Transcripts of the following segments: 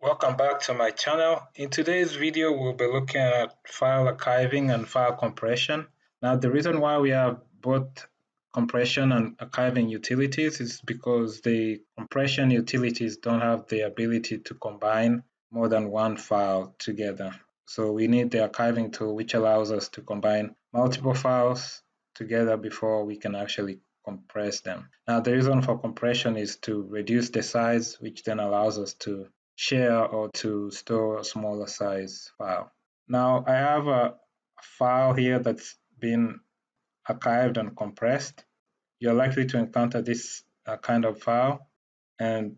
Welcome back to my channel. In today's video, we'll be looking at file archiving and file compression. Now, the reason why we have both compression and archiving utilities is because the compression utilities don't have the ability to combine more than one file together. So we need the archiving tool, which allows us to combine multiple files together before we can actually compress them. Now, the reason for compression is to reduce the size, which then allows us to share or to store a smaller size file. Now I have a file here that's been archived and compressed. You're likely to encounter this kind of file, and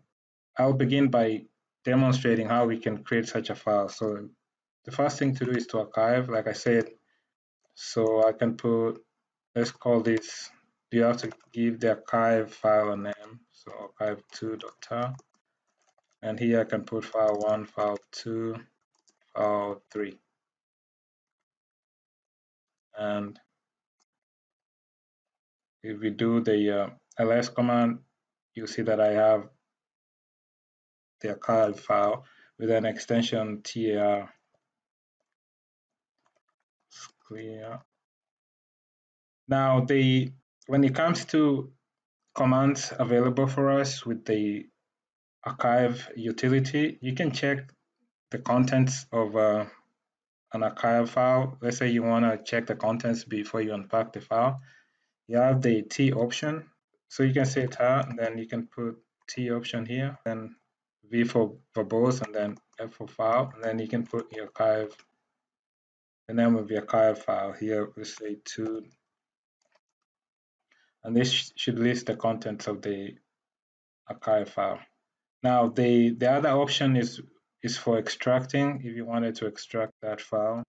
I'll begin by demonstrating how we can create such a file. So the first thing to do is to archive, like I said. So I can put, let's call this, you have to give the archive file a name. So archive2.tar. And here I can put file 1, file 2, file 3. And if we do the ls command, you see that I have the archive file with an extension tar. Clear. Now, when it comes to commands available for us with the archive utility, you can check the contents of an archive file. Let's say you want to check the contents before you unpack the file. You have the T option. So you can say tar, and then you can put T option here, then V for verbose, and then F for file, and then you can put your archive, the name of your archive file here, let's say 2, and this should list the contents of the archive file. Now the other option is for extracting. If you wanted to extract that file,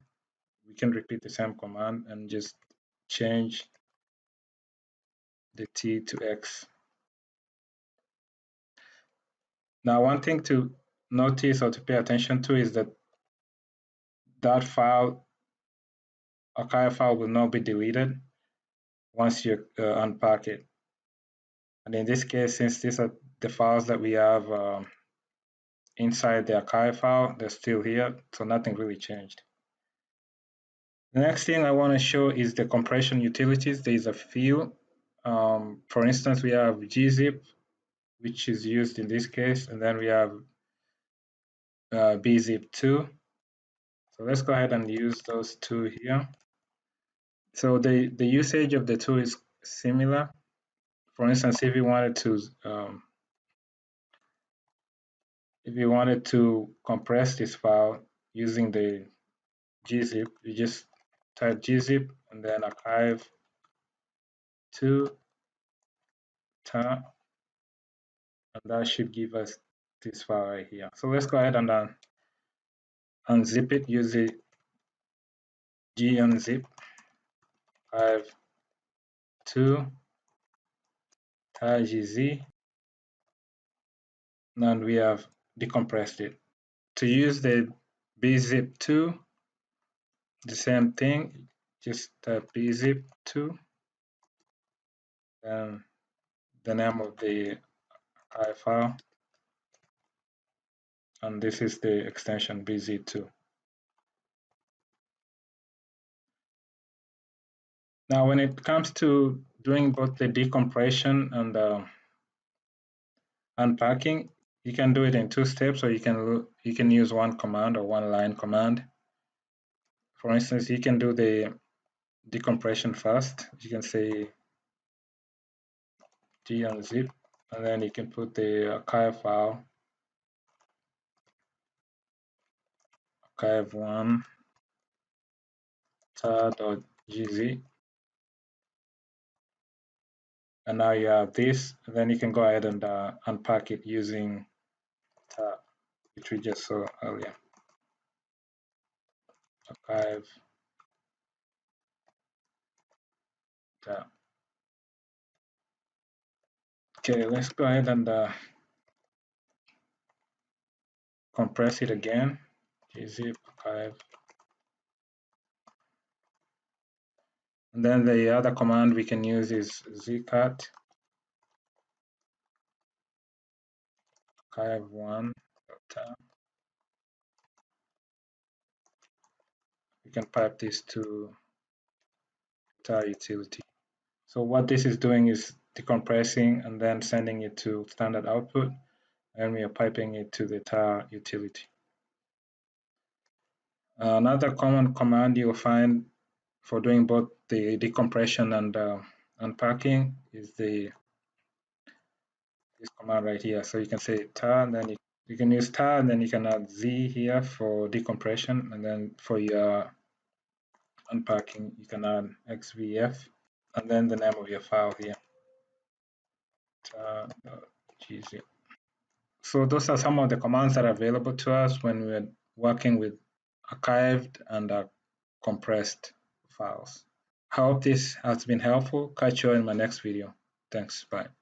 we can repeat the same command and just change the T to X. Now, one thing to notice or to pay attention to is that that file, archive file, will not be deleted once you unpack it. And in this case, since these are the files that we have inside the archive file, they're still here, so nothing really changed. The next thing I want to show is the compression utilities. There's a few. For instance, we have gzip, which is used in this case, and then we have bzip2. So let's go ahead and use those two here. So the usage of the two is similar. For instance, if you wanted to compress this file using the gzip, you just type gzip and then archive to tar, and that should give us this file right here. So let's go ahead and unzip it. Use the gunzip archive to tar gz, and we have decompressed it. To use the bzip2, the same thing, just type bzip2, then the name of the archive file, and this is the extension bz2. Now, when it comes to doing both the decompression and unpacking, you can do it in two steps, or you can use one command or one line command. For instance, you can do the decompression first. You can say gunzip, and then you can put the archive file, archive1 tar.gz, and now you have this. And then you can go ahead and unpack it using tar, which we just saw earlier. Archive tar. Okay, let's go ahead and compress it again. Gzip archive. And then the other command we can use is zcat archive1 tar. we can pipe this to tar utility. So what this is doing is decompressing and then sending it to standard output, and we are piping it to the tar utility. Another common command you'll find for doing both the decompression and unpacking is this command right here. So you can say tar, and then you can use tar, and then you can add z here for decompression, and then for your unpacking you can add xvf, and then the name of your file here, tar.gz. So those are some of the commands that are available to us when we're working with archived and compressed files. I hope this has been helpful. Catch you in my next video. Thanks. Bye.